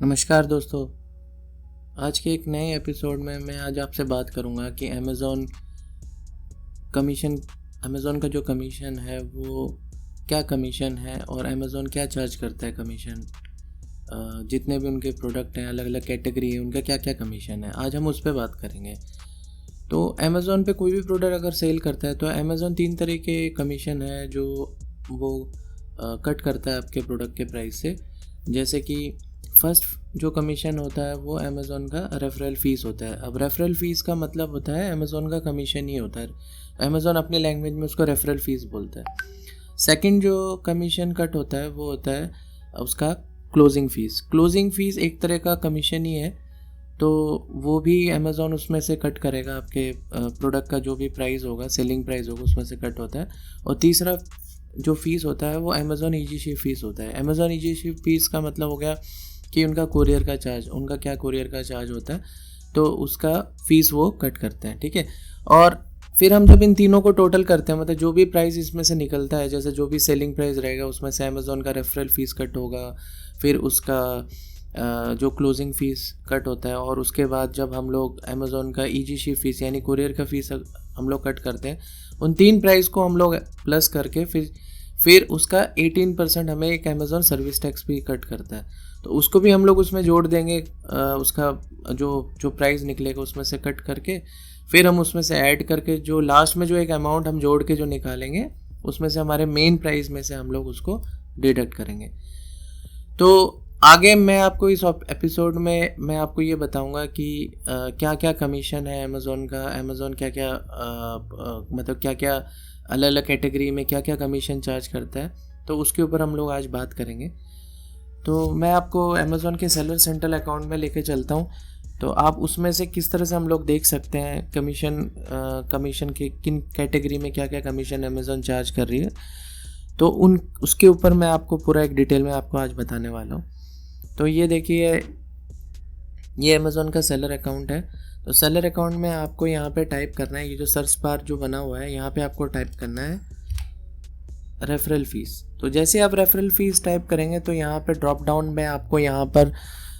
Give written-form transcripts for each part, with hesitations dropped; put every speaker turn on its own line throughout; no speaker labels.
नमस्कार दोस्तों। आज के एक नए एपिसोड में मैं आज आपसे बात करूंगा कि अमेज़ॉन का जो कमीशन है वो क्या कमीशन है और अमेज़ॉन क्या चार्ज करता है कमीशन। जितने भी उनके प्रोडक्ट हैं, अलग अलग कैटेगरी है, उनका क्या क्या कमीशन है, आज हम उस पर बात करेंगे। तो अमेज़ॉन पे कोई भी प्रोडक्ट अगर सेल करता है तो अमेज़ॉन 3 तरह के कमीशन है जो वो कट करता है आपके प्रोडक्ट के प्राइस से। जैसे कि फर्स्ट जो कमीशन होता है वो अमेज़ॉन का रेफरल फ़ीस होता है। अब रेफरल फ़ीस का मतलब होता है अमेज़ॉन का कमीशन ही होता है। अमेज़ॉन अपनी लैंग्वेज में उसको रेफरल फ़ीस बोलता है। सेकंड जो कमीशन कट होता है वो होता है उसका क्लोजिंग फ़ीस। क्लोजिंग फ़ीस एक तरह का कमीशन ही है, तो वो भी अमेज़ॉन उसमें से कट करेगा। आपके प्रोडक्ट का जो भी प्राइस होगा, सेलिंग प्राइस होगा, उसमें से कट होता है। और तीसरा जो फ़ीस होता है वो अमेज़ॉन ईजी शिप फ़ीस होता है। अमेज़ॉन ईजी शिप फ़ीस का मतलब हो गया कि उनका कोरियर का चार्ज, उनका क्या कोरियर का चार्ज होता है, तो उसका फ़ीस वो कट करते हैं। ठीक है। और फिर हम जब इन तीनों को टोटल करते हैं, मतलब जो भी प्राइस इसमें से निकलता है, जैसे जो भी सेलिंग प्राइस रहेगा उसमें से अमेज़ॉन का रेफरल फ़ीस कट होगा, फिर उसका जो क्लोजिंग फ़ीस कट होता है, और उसके बाद जब हम लोग अमेज़ॉन का ईजी शिप फ़ीस यानी कोरियर का फ़ीस हम लोग कट करते हैं, उन तीन प्राइस को हम लोग प्लस करके फिर उसका 18% हमें एक अमेज़ॉन सर्विस टैक्स भी कट करता है। तो उसको भी हम लोग उसमें जोड़ देंगे। उसका जो प्राइस निकलेगा उसमें से कट करके फिर हम उसमें से ऐड करके जो लास्ट में जो एक अमाउंट हम जोड़ के जो निकालेंगे उसमें से हमारे मेन प्राइस में से हम लोग उसको डिडक्ट करेंगे। तो आगे मैं आपको इस एपिसोड में मैं आपको ये बताऊंगा कि क्या क्या कमीशन है अमेज़ॉन का, अमेज़ॉन क्या क्या मतलब क्या क्या अलग अलग कैटेगरी में क्या क्या कमीशन चार्ज करता है, तो उसके ऊपर हम लोग आज बात करेंगे। तो मैं आपको अमेज़ॉन के सेलर सेंट्रल अकाउंट में लेके चलता हूँ, तो आप उसमें से किस तरह से हम लोग देख सकते हैं कमीशन के किन कैटेगरी में क्या क्या कमीशन अमेज़ॉन चार्ज कर रही है। तो उसके ऊपर मैं आपको पूरा एक डिटेल में आपको आज बताने वाला हूँ। तो ये देखिए, ये अमेज़ॉन का सेलर अकाउंट है। तो सेलर अकाउंट में आपको यहाँ पे टाइप करना है, ये जो सर्च बार जो बना हुआ है यहाँ पे आपको टाइप करना है रेफरल फ़ीस। तो जैसे आप रेफरल फ़ीस टाइप करेंगे तो यहाँ पे ड्रॉप डाउन में आपको यहाँ पर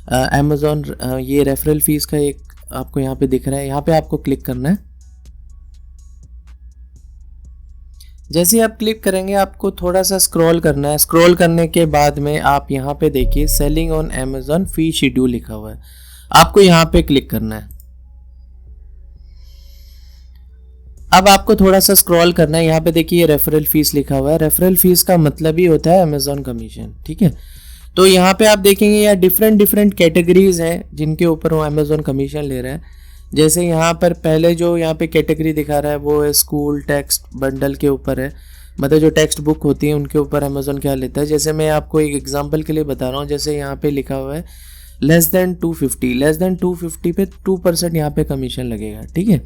अमेज़ॉन ये रेफरल फ़ीस का एक आपको यहाँ पे दिख रहा है, यहाँ पे आपको क्लिक करना है। जैसे आप क्लिक करेंगे आपको थोड़ा सा स्क्रॉल करना है। स्क्रॉल करने के बाद में आप यहाँ पे देखिए selling on Amazon fee schedule लिखा हुआ है, आपको यहाँ पे क्लिक करना है। अब आपको थोड़ा सा स्क्रॉल करना है, यहाँ पे देखिए रेफरल फ़ीस लिखा हुआ है। रेफरल फ़ीस का मतलब ही होता है अमेज़ॉन कमीशन। ठीक है। तो यहाँ पे आप देखेंगे यार डिफरेंट कैटेगरीज हैं जिनके ऊपर वो अमेज़ॉन कमीशन ले रहा है। जैसे यहाँ पर पहले जो यहाँ पे कैटेगरी दिखा रहा है वो है स्कूल टेक्स्ट बंडल के ऊपर है, मतलब जो टेक्स्ट बुक होती है उनके ऊपर अमेज़ॉन क्या लेता है। जैसे मैं आपको एक एग्जांपल के लिए बता रहा हूँ, जैसे यहाँ पे लिखा हुआ है लेस देन 250 पे 2% यहाँ पे कमीशन लगेगा। ठीक है।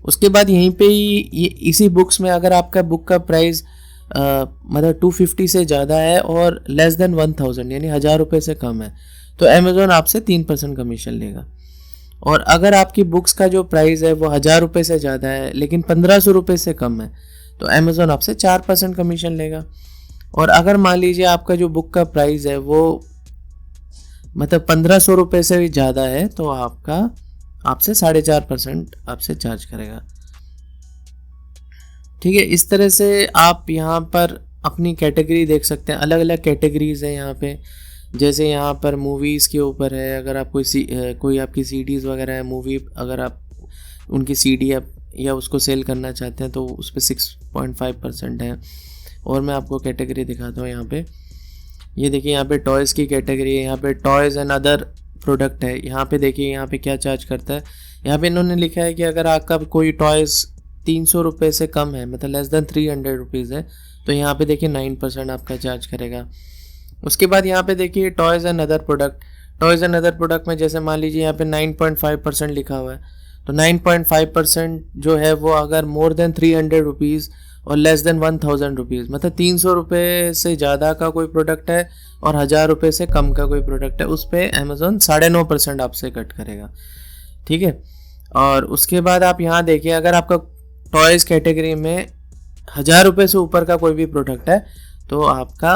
उसके बाद यहीं पे ही ये इसी बुक्स में अगर आपका बुक का प्राइस मतलब 250 से ज़्यादा है और लेस देन 1000 यानी 1000 रुपये से कम है, तो अमेज़ॉन आपसे 3% कमीशन लेगा। और अगर आपकी बुक्स का जो प्राइस है वो 1000 रुपये से ज़्यादा है लेकिन 1500 रुपये से कम है, तो अमेज़ॉन आपसे 4% कमीशन लेगा। और अगर मान लीजिए आपका जो बुक का प्राइस है वो मतलब 1500 रुपये से भी ज़्यादा है, तो आपसे 4.5% आपसे चार्ज करेगा। ठीक है। इस तरह से आप यहाँ पर अपनी कैटेगरी देख सकते हैं, अलग अलग कैटेगरीज हैं यहाँ पे। जैसे यहाँ पर मूवीज़ के ऊपर है, अगर आप कोई आपकी सीडीज़ वगैरह है मूवी, अगर आप उनकी सीडी या उसको सेल करना चाहते हैं तो उस पर 6.5% है। और मैं आपको कैटेगरी दिखाता हूँ यहाँ पे। ये देखिए यहाँ पे टॉयज़ की कैटेगरी है, यहाँ पे टॉयज़ एंड अदर प्रोडक्ट है। यहाँ पे देखिए यहाँ पे क्या चार्ज करता है। यहाँ पे इन्होंने लिखा है कि अगर आपका कोई टॉयज़ 300 रुपये से कम है, मतलब लेस देन 300 रुपीज़ है, तो यहाँ पे देखिए 9% आपका चार्ज करेगा। उसके बाद यहाँ पे देखिए टॉयज़ एंड अदर प्रोडक्ट में जैसे मान लीजिए यहाँ पे 9.5% लिखा हुआ है, तो 9.5% जो है वो अगर मोर देन 300 रुपीज़ और लेस देन 1000 रुपीज़, मतलब 300 रुपये से ज़्यादा का कोई प्रोडक्ट है और 1000 रुपये से कम का कोई प्रोडक्ट है, उस पर अमेज़ॉन 9.5% आपसे कट करेगा। ठीक है। और उसके बाद आप यहाँ देखिए अगर आपका टॉयज़ कैटेगरी में 1000 रुपये से ऊपर का कोई भी प्रोडक्ट है तो आपका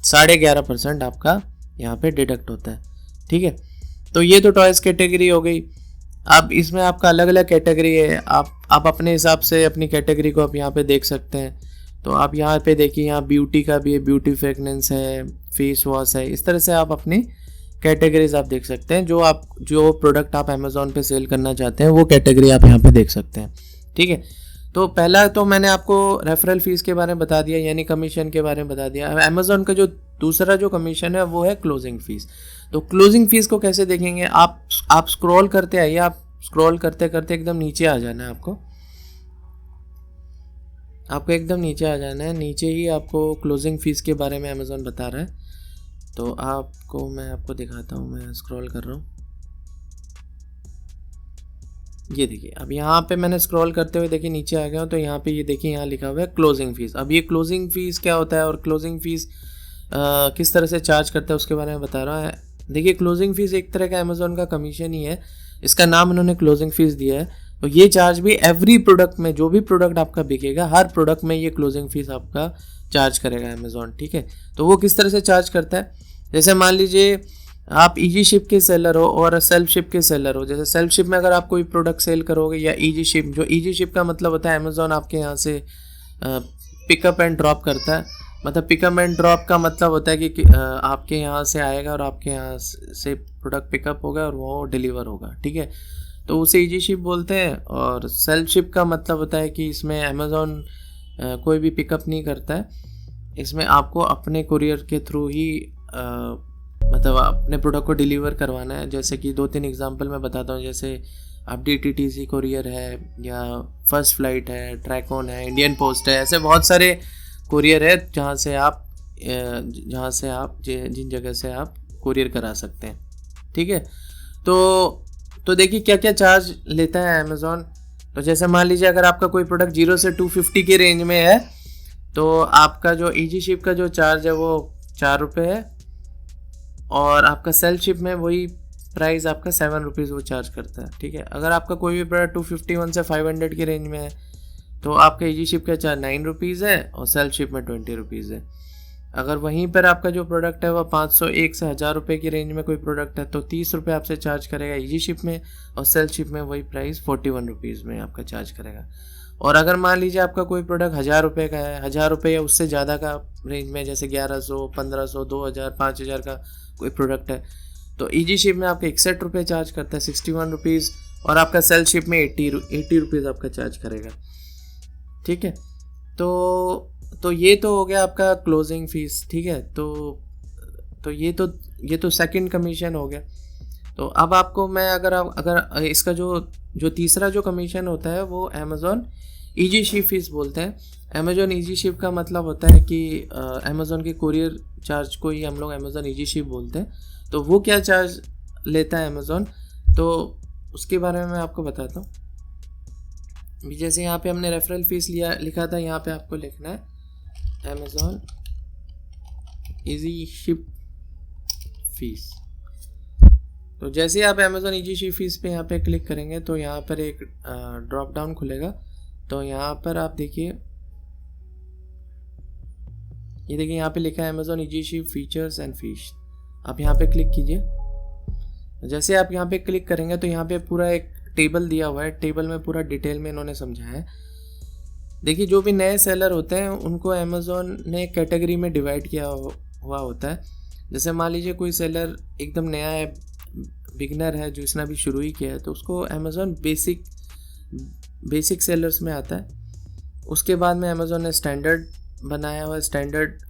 11.5% आपका यहाँ पे डिडक्ट होता है। ठीक है। तो ये तो टॉयज़ कैटेगरी हो गई। अब इसमें आपका अलग अलग कैटेगरी है, आप अपने हिसाब से अपनी कैटेगरी को आप यहाँ पे देख सकते हैं। तो आप यहाँ पे देखिए, यहाँ ब्यूटी का भी है, ब्यूटी फ्रेगनेंस है, फेस वॉश है। इस तरह से आप अपनी कैटेगरीज आप देख सकते हैं। जो प्रोडक्ट आप अमेज़ॉन पे सेल करना चाहते हैं वो कैटेगरी आप यहाँ पे देख सकते हैं। ठीक है। तो पहला तो मैंने आपको रेफरल फीस के बारे में बता दिया, यानी कमीशन के बारे में बता दिया। अमेज़ॉन का जो दूसरा जो कमीशन है वो है क्लोजिंग फीस। तो क्लोजिंग फीस को कैसे देखेंगे, आप स्क्रॉल करते आइए, आप स्क्रॉल करते करते एकदम नीचे आ जाना है। आपको एकदम नीचे आ जाना है। नीचे ही आपको क्लोजिंग फीस के बारे में अमेज़ॉन बता रहा है। तो मैं आपको दिखाता हूँ, मैं स्क्रॉल कर रहा हूँ। ये देखिए, अब यहाँ पे मैंने स्क्रॉल करते हुए देखिए नीचे आ गया हूँ। तो यहाँ पे ये देखिए, यहाँ लिखा हुआ है क्लोजिंग फ़ीस। अब ये क्लोजिंग फ़ीस क्या होता है और क्लोजिंग फ़ीस किस तरह से चार्ज करता है उसके बारे में बता रहा है। देखिए, क्लोजिंग फ़ीस एक तरह का अमेज़ॉन का कमीशन ही है, इसका नाम इन्होंने क्लोजिंग फ़ीस दिया है। तो ये चार्ज भी एवरी प्रोडक्ट में, जो भी प्रोडक्ट आपका बिकेगा हर प्रोडक्ट में ये क्लोजिंग फ़ीस आपका चार्ज करेगा अमेज़ॉन। ठीक है। तो वो किस तरह से चार्ज करता है, जैसे मान लीजिए आप ईजी शिप के सेलर हो और सेल्फ शिप के सेलर हो। जैसे सेल्फ शिप में अगर आप कोई प्रोडक्ट सेल करोगे, या ईजी शिप, जो ईजी शिप का मतलब होता है अमेज़ॉन आपके यहाँ से पिकअप एंड ड्रॉप करता है। मतलब पिकअप एंड ड्रॉप का मतलब होता है कि आपके यहाँ से आएगा और आपके यहाँ से प्रोडक्ट पिकअप होगा और वो डिलीवर होगा। ठीक है। तो उसे ईजी शिप बोलते हैं। और सेल्फ शिप का मतलब होता है कि इसमें अमेज़ॉन कोई भी पिकअप नहीं करता है, इसमें आपको अपने कुरियर के थ्रू ही मतलब अपने प्रोडक्ट को डिलीवर करवाना है। जैसे कि 2-3 एग्जांपल मैं बताता हूँ। जैसे आप DTTC कुरियर है, या फर्स्ट फ्लाइट है, ट्रैकॉन है, इंडियन पोस्ट है, ऐसे बहुत सारे कुरियर है जहाँ से आप जिन जगह से आप कुरियर करा सकते हैं। ठीक है। तो देखिए क्या क्या चार्ज लेता है अमेज़ॉन। तो जैसे मान लीजिए अगर आपका कोई प्रोडक्ट 0 से 250 के रेंज में है, तो आपका जो ईजी शिप का जो चार्ज है वो 4 रुपये है, और आपका सेल्फ शिप में वही प्राइस आपका 7 रुपीज़ वो चार्ज करता है। ठीक है। अगर आपका कोई भी प्रोडक्ट 251 से 500 के रेंज में है, तो आपका ईजी शिप का चार्ज 9 रुपीज़ है और सेल्फ शिप में 20 रुपीज़ है। अगर वहीं पर आपका जो प्रोडक्ट है वह 501 से 1000 रुपये की रेंज में कोई प्रोडक्ट है, तो 30 रुपये आपसे चार्ज करेगा ईजी शिप में, और सेल्फ शिप में वही प्राइस 41 रुपीज़ में आपका चार्ज करेगा। और अगर मान लीजिए आपका कोई प्रोडक्ट 1000 रुपये का है, 1000 रुपये या उससे ज़्यादा का रेंज में, जैसे 1100, 1500, 2000, 5000 का कोई प्रोडक्ट है, तो ईजी शिप में आपका 61 रुपये चार्ज करता है, 61 रुपीज़, और आपका सेल्फ शिप में 80 रुपीज़ आपका चार्ज करेगा। ठीक है। तो ये तो हो गया आपका क्लोजिंग फीस। ठीक है। तो ये तो सेकंड कमीशन हो गया। तो अब आपको मैं अगर इसका जो तीसरा जो कमीशन होता है वो अमेज़ॉन ईजी शिप फीस बोलते हैं। अमेज़ॉन ईजी शिप का मतलब होता है कि अमेज़ॉन के कुरियर चार्ज को ही हम लोग अमेज़ॉन ईजी शिप बोलते हैं। तो वो क्या चार्ज लेता है अमेज़ॉन, तो उसके बारे में मैं आपको बताता हूँ। जैसे यहाँ पे हमने रेफरल फीस लिखा था, यहाँ पे आपको लिखना है अमेज़ॉन ईजी शिप फीस। तो जैसे आप अमेज़ॉन ईजी शिप फीस पे यहाँ पे क्लिक करेंगे, तो यहाँ पर एक ड्रॉप डाउन खुलेगा। तो यहाँ पर आप देखिए, ये देखिए यहाँ पे लिखा है Amazon easy ship features and fees. आप यहाँ पे क्लिक कीजिए। जैसे आप यहाँ पे क्लिक करेंगे, तो यहाँ पे पूरा एक टेबल दिया हुआ है। टेबल में पूरा डिटेल में इन्होंने समझाया है। देखिए, जो भी नए सेलर होते हैं उनको अमेज़ॉन ने कैटेगरी में डिवाइड किया हुआ होता है। जैसे मान लीजिए कोई सेलर एकदम नया है, बिगनर है, जो इसने अभी शुरू ही किया है, तो उसको अमेज़ॉन बेसिक सेलर्स में आता है। उसके बाद में अमेज़ॉन ने स्टैंडर्ड बनाया हुआ है, स्टैंडर्ड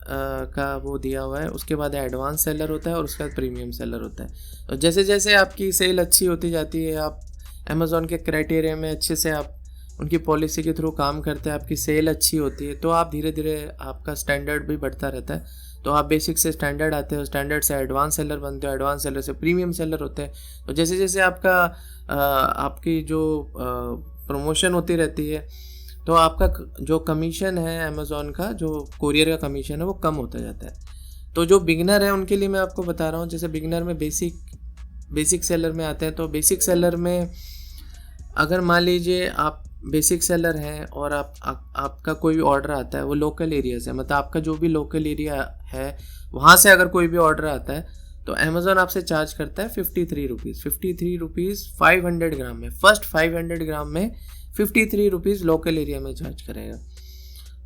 का वो दिया हुआ है। उसके बाद एडवांस सेलर होता है, और उसके बाद प्रीमियम सेलर होता है। तो जैसे जैसे आपकी सेल अच्छी होती जाती है, आप अमेज़ॉन के क्राइटेरिया में अच्छे से आप उनकी पॉलिसी के थ्रू काम करते हैं, आपकी सेल अच्छी होती है, तो आप धीरे धीरे आपका स्टैंडर्ड भी बढ़ता रहता है। तो आप बेसिक से स्टैंडर्ड आते हो, स्टैंडर्ड से एडवांस सेलर बनते हो, एडवांस सेलर से प्रीमियम सेलर होते हैं। तो जैसे जैसे आपकी जो प्रमोशन होती रहती है, तो आपका जो कमीशन है अमेज़ॉन का, जो कुरियर का कमीशन है, वो कम होता जाता है। तो जो बिगनर है उनके लिए मैं आपको बता रहा हूँ। जैसे बिगनर में बेसिक सेलर में आते हैं। तो बेसिक सेलर में अगर मान लीजिए आप बेसिक सेलर हैं और आपका कोई भी ऑर्डर आता है, वो लोकल एरिया से, मतलब आपका जो भी लोकल एरिया है वहाँ से अगर कोई भी ऑर्डर आता है, तो अमेज़ॉन आपसे चार्ज करता है 53 रुपीज़, 53 रुपीज़ 500 ग्राम में, फर्स्ट 500 ग्राम में 53 रुपीज़ लोकल एरिया में चार्ज करेगा।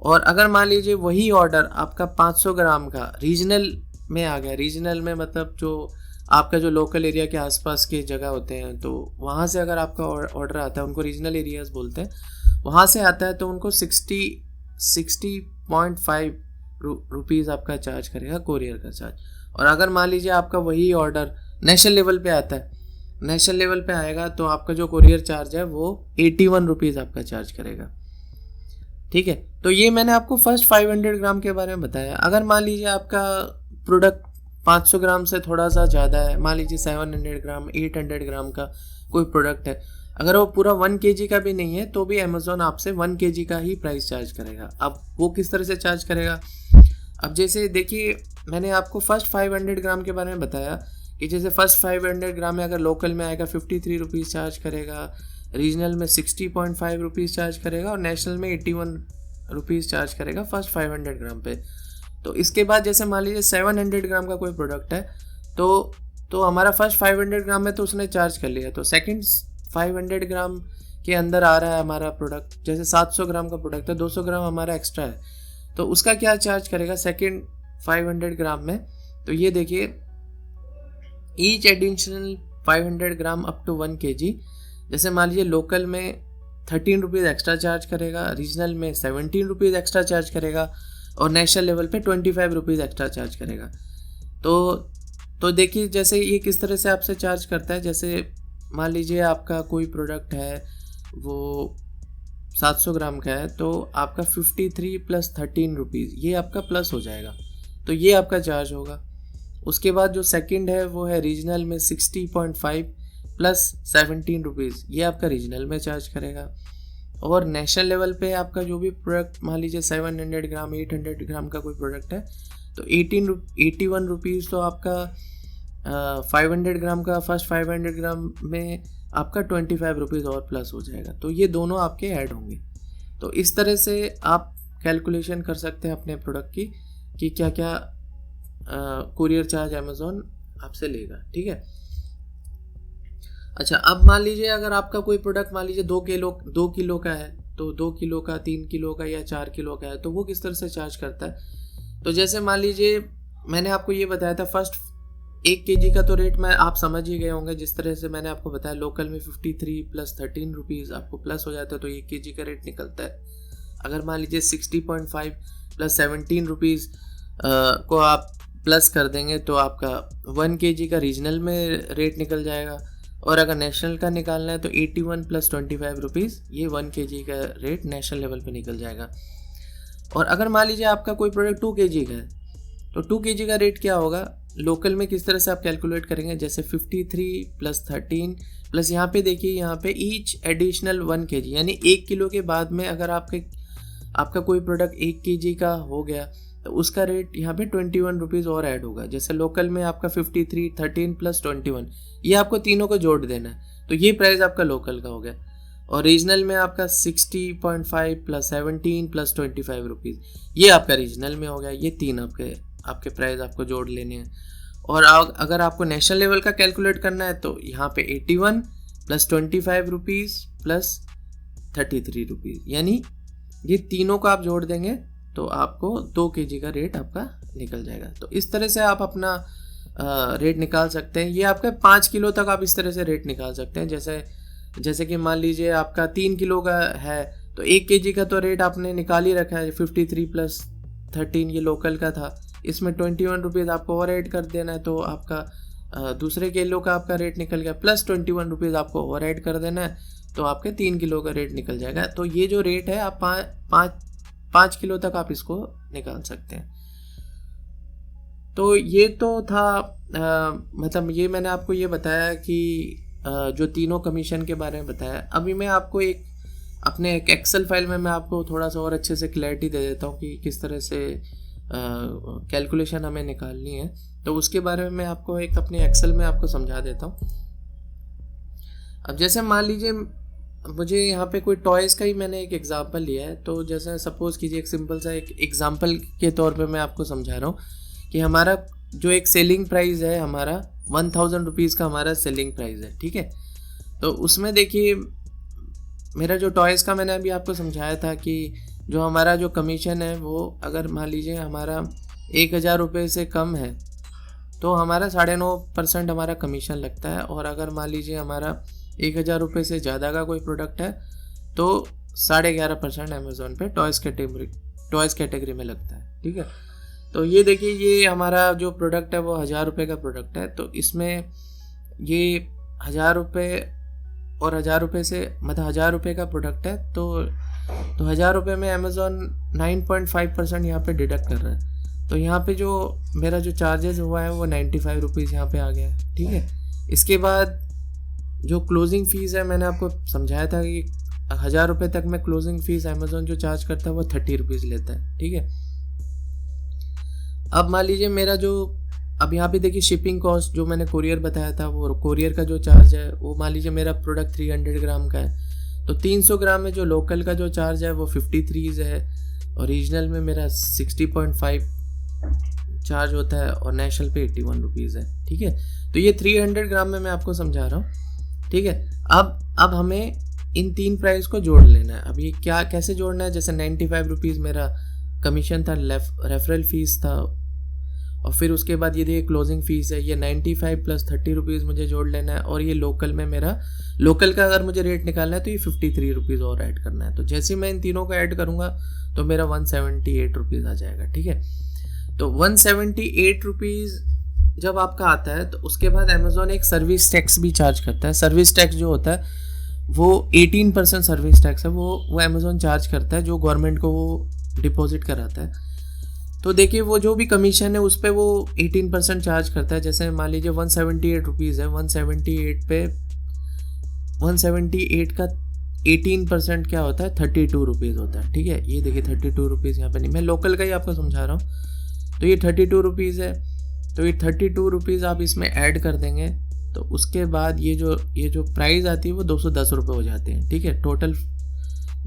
और अगर मान लीजिए वही ऑर्डर आपका 500 ग्राम का रीजनल में आ गया, रीजनल में मतलब जो आपका जो लोकल एरिया के आसपास के जगह होते हैं, तो वहाँ से अगर आपका ऑर्डर आता है, उनको रीजनल एरियाज़ बोलते हैं, वहाँ से आता है, तो उनको 60.5 रुपीज़ आपका चार्ज करेगा कोरियर का चार्ज। और अगर मान लीजिए आपका वही ऑर्डर नेशनल लेवल पे आता है, नेशनल लेवल पे आएगा, तो आपका जो कोरियर चार्ज है वो 81 रुपीज़ आपका चार्ज करेगा। ठीक है, तो ये मैंने आपको फर्स्ट 500 ग्राम के बारे में बताया। अगर मान लीजिए आपका प्रोडक्ट 500 ग्राम से थोड़ा सा ज़्यादा है, मान लीजिए 700 ग्राम 800 ग्राम का कोई प्रोडक्ट है, अगर वो पूरा 1 kg का भी नहीं है, तो भी अमेज़ॉन आपसे 1 kg का ही प्राइस चार्ज करेगा। अब वो किस तरह से चार्ज करेगा, अब जैसे देखिए मैंने आपको फर्स्ट 500 ग्राम के बारे में बताया कि जैसे फर्स्ट 500 ग्राम में अगर लोकल में आएगा 53 रुपीज़ चार्ज करेगा, रीजनल में 60.5 रुपीज़ चार्ज करेगा, और नेशनल में 81 रुपीज़ चार्ज करेगा फर्स्ट 500 ग्राम पे। तो इसके बाद जैसे मान लीजिए 700 ग्राम का कोई प्रोडक्ट है, तो हमारा फर्स्ट 500 ग्राम में तो उसने चार्ज कर लिया, तो सेकंड 500 ग्राम के अंदर आ रहा है हमारा प्रोडक्ट, जैसे 700 ग्राम का प्रोडक्ट है, 200 ग्राम हमारा एक्स्ट्रा है, तो उसका क्या चार्ज करेगा सेकंड 500 ग्राम में। तो ये देखिए each additional 500 gram up to 1 kg, जैसे मान लीजिए लोकल में 13 रुपीज़ एक्स्ट्रा चार्ज करेगा, रीजनल में 17 रुपीज़ एक्स्ट्रा चार्ज करेगा, और नेशनल लेवल पे 25 रुपीज़ एक्स्ट्रा चार्ज करेगा। तो देखिए जैसे ये किस तरह से आपसे चार्ज करता है, जैसे मान लीजिए आपका कोई प्रोडक्ट है वो 700 ग्राम का है, तो आपका 53 प्लस 13 रुपीज़ ये आपका प्लस हो जाएगा, तो ये आपका चार्ज होगा। उसके बाद जो सेकंड है वो है रीजनल में 60.5 प्लस 17 रुपीज़, ये आपका रीजनल में चार्ज करेगा। और नेशनल लेवल पे आपका जो भी प्रोडक्ट मान लीजिए 700 ग्राम 800 ग्राम का कोई प्रोडक्ट है, तो 81 रुपीज़ तो आपका 500 ग्राम का फर्स्ट 500 ग्राम में आपका 25 रुपीज़ और प्लस हो जाएगा, तो ये दोनों आपके ऐड होंगे। तो इस तरह से आप कैलकुलेशन कर सकते हैं अपने प्रोडक्ट की कि क्या क्या कुरियर चार्ज अमेज़ॉन आपसे लेगा। ठीक है, अच्छा अब मान लीजिए अगर आपका कोई प्रोडक्ट मान लीजिए 2 किलो का है, तो 2 किलो का 3 किलो का या 4 किलो का है, तो वो किस तरह से चार्ज करता है। तो जैसे मान लीजिए मैंने आपको ये बताया था फर्स्ट 1 kg का तो रेट मैं आप समझ ही गए होंगे, जिस तरह से मैंने आपको बताया लोकल में 53 प्लस 13 रुपीज़ आपको प्लस हो जाता है, तो 1 kg का रेट निकलता है। अगर मान लीजिए 60.5 प्लस 17 रुपीज़ को आप प्लस कर देंगे, तो आपका 1 kg का रीजनल में रेट निकल जाएगा, और अगर नेशनल का निकालना है तो 81 प्लस 25 रुपीज़ ये 1 kg का रेट नेशनल लेवल पे निकल जाएगा। और अगर मान लीजिए आपका कोई प्रोडक्ट 2 kg का है, तो 2 kg का रेट क्या होगा लोकल में, किस तरह से आप कैलकुलेट करेंगे, जैसे 53 प्लस 13 प्लस यहाँ पे देखिए यहाँ पे ईच एडिशनल 1 kg, यानी 1 किलो के बाद में अगर आपका कोई प्रोडक्ट 1 kg का हो गया, तो उसका रेट यहाँ पे 21 रुपीज़ और ऐड होगा। जैसे लोकल में आपका 53 13 प्लस 21, ये आपको तीनों को जोड़ देना है, तो ये प्राइस आपका लोकल का हो गया। और रीजनल में आपका 60.5 प्लस 17 प्लस 25 रुपीज़ ये आपका रीजनल में हो गया। ये तीन आपके प्राइस आपको जोड़ लेने हैं। और अगर आपको नेशनल लेवल का कैलकुलेट करना है, तो यहाँ पे 81 प्लस 25 रुपीज़ प्लस 33 रुपीज़, यानी ये तीनों को आप जोड़ देंगे तो आपको 2 kg का रेट आपका निकल जाएगा। तो इस तरह से आप अपना रेट निकाल सकते हैं। ये आपका 5 किलो तक आप इस तरह से रेट निकाल सकते हैं। जैसे कि मान लीजिए आपका 3 किलो का है, तो 1 kg का तो रेट आपने निकाल ही रखा है, 53 प्लस 13 ये लोकल का था, इसमें 21 रुपीज़ आपको और ऐड कर देना है, तो आपका दूसरे किलो का आपका रेट निकल गया, प्लस 21 रुपीज़ आपको और ऐड कर देना है, तो आपके 3 किलो का रेट निकल जाएगा। तो ये जो रेट है आप 5 किलो तक आप इसको निकाल सकते हैं। तो ये तो था मतलब ये मैंने आपको ये बताया कि जो तीनों कमीशन के बारे में बताया। अभी मैं आपको अपने एक एक्सेल फाइल में मैं आपको थोड़ा सा और अच्छे से क्लैरिटी दे देता हूँ कि किस तरह से कैलकुलेशन हमें निकालनी है। तो उसके बारे में मैं आपको एक अपने एक्सेल में आपको समझा देता हूँ। अब जैसे मान लीजिए मुझे यहाँ पे कोई टॉयज़ का ही मैंने एक एग्जांपल लिया है, तो जैसे सपोज़ कीजिए एक सिंपल सा एक एग्जांपल के तौर पे मैं आपको समझा रहा हूँ कि हमारा जो एक सेलिंग प्राइस है हमारा 1000 रुपीज़ का हमारा सेलिंग प्राइस है, ठीक है। तो उसमें देखिए मेरा जो टॉयज़ का मैंने अभी आपको समझाया था कि जो हमारा जो कमीशन है वो अगर मान लीजिए हमारा 1000 रुपये से कम है तो हमारा 9.5% हमारा कमीशन लगता है, और अगर मान लीजिए हमारा 1000 रुपये से ज़्यादा का कोई प्रोडक्ट है तो 11.5% अमेज़ॉन पे टॉयज़ कैटेगरी में लगता है, ठीक है। तो ये देखिए ये हमारा जो प्रोडक्ट है वो 1000 रुपये का प्रोडक्ट है, तो इसमें ये 1000 रुपये और 1000 रुपये से मतलब 1000 रुपये का प्रोडक्ट है तो 1000 रुपये में अमेज़ॉन 9.5% यहाँ पे डिडक्ट कर रहा है। तो यहाँ पे जो मेरा जो चार्जेस हुआ है वो 95 रुपीज़ यहाँ पे आ गया है, ठीक है। इसके बाद जो क्लोजिंग फ़ीस है मैंने आपको समझाया था कि 1000 रुपये तक में क्लोजिंग फ़ीस अमेज़ॉन जो चार्ज करता है वो 30 रुपीज़ लेता है, ठीक है। अब मान लीजिए मेरा जो अब यहाँ पे देखिए शिपिंग कॉस्ट जो मैंने कोरियर बताया था वो कोरियर का जो चार्ज है वो मान लीजिए मेरा प्रोडक्ट 300 ग्राम का है तो 300 ग्राम में जो लोकल का जो चार्ज है वो 53 है, और रीजनल में मेरा 60.5 चार्ज होता है, और नेशनल पे 81 रुपीज़ है, ठीक है। तो ये 300 ग्राम में मैं आपको समझा रहा हूँ, ठीक है। अब हमें इन तीन प्राइस को जोड़ लेना है। अब ये क्या कैसे जोड़ना है, जैसे 95 रुपीज़ मेरा कमीशन था, रेफरल फीस था, और फिर उसके बाद ये देखिए क्लोजिंग फ़ीस है, ये 95 प्लस 30 रुपीज़ मुझे जोड़ लेना है, और ये लोकल में मेरा लोकल का अगर मुझे रेट निकालना है तो ये 53 रुपीज़ और ऐड करना है। तो जैसे मैं इन तीनों को ऐड करूँगा तो मेरा 178 रुपीज़ आ जाएगा, ठीक है। तो 178 रुपीज़ जब आपका आता है तो उसके बाद अमेज़ॉन एक सर्विस टैक्स भी चार्ज करता है। सर्विस टैक्स जो होता है वो 18% सर्विस टैक्स है, वो अमेज़ॉन चार्ज करता है, जो गवर्नमेंट को वो डिपॉजिट कराता है। तो देखिए वो जो भी कमीशन है उस पर वो 18% चार्ज करता है। जैसे मान लीजिए 178 रुपीज़ है, 178 का 18% क्या होता है, 32 रुपीज़ होता है, ठीक है। ये देखिए 32 रुपीज़ यहाँ पे नहीं, मैं लोकल का ही आपको समझा रहा हूँ। तो ये 32 रुपीज़ है, तो ये 32 रुपीज़ आप इसमें ऐड कर देंगे तो उसके बाद ये जो प्राइस आती है वो 210 रुपये हो जाते हैं, ठीक है। टोटल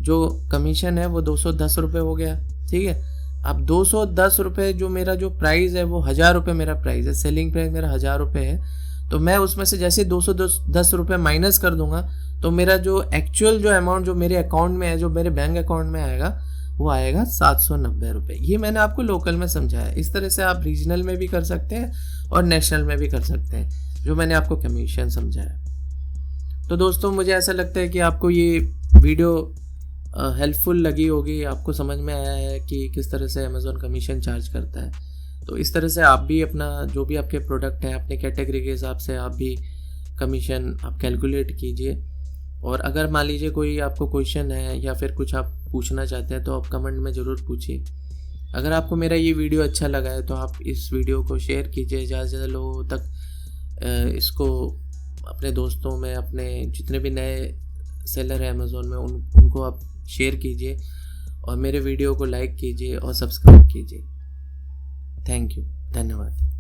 जो कमीशन है वो 210 रुपये हो गया, ठीक है। अब 210 रुपये जो मेरा जो प्राइस है वो 1000 रुपये मेरा प्राइस है, सेलिंग प्राइस मेरा 1000 रुपये है, तो मैं उसमें से जैसे 210 रुपये माइनस कर दूंगा तो मेरा जो एक्चुअल जो अमाउंट जो मेरे अकाउंट में है, जो मेरे बैंक अकाउंट में आएगा वो आएगा 790 रुपये। ये मैंने आपको लोकल में समझाया। इस तरह से आप रीजनल में भी कर सकते हैं और नेशनल में भी कर सकते हैं, जो मैंने आपको कमीशन समझाया। तो दोस्तों मुझे ऐसा लगता है कि आपको ये वीडियो हेल्पफुल लगी होगी, आपको समझ में आया है कि किस तरह से अमेज़ॉन कमीशन चार्ज करता है। तो इस तरह से आप भी अपना जो भी आपके प्रोडक्ट हैं अपने कैटेगरी के हिसाब से आप भी कमीशन आप कैलकुलेट कीजिए। और अगर मान लीजिए कोई आपको क्वेश्चन है या फिर कुछ आप पूछना चाहते हैं तो आप कमेंट में ज़रूर पूछिए। अगर आपको मेरा ये वीडियो अच्छा लगा है तो आप इस वीडियो को शेयर कीजिए ज़्यादा से ज़्यादा लोगों तक। इसको अपने दोस्तों में, अपने जितने भी नए सेलर हैं अमेज़ॉन में उनको आप शेयर कीजिए, और मेरे वीडियो को लाइक कीजिए और सब्सक्राइब कीजिए। थैंक यू, धन्यवाद।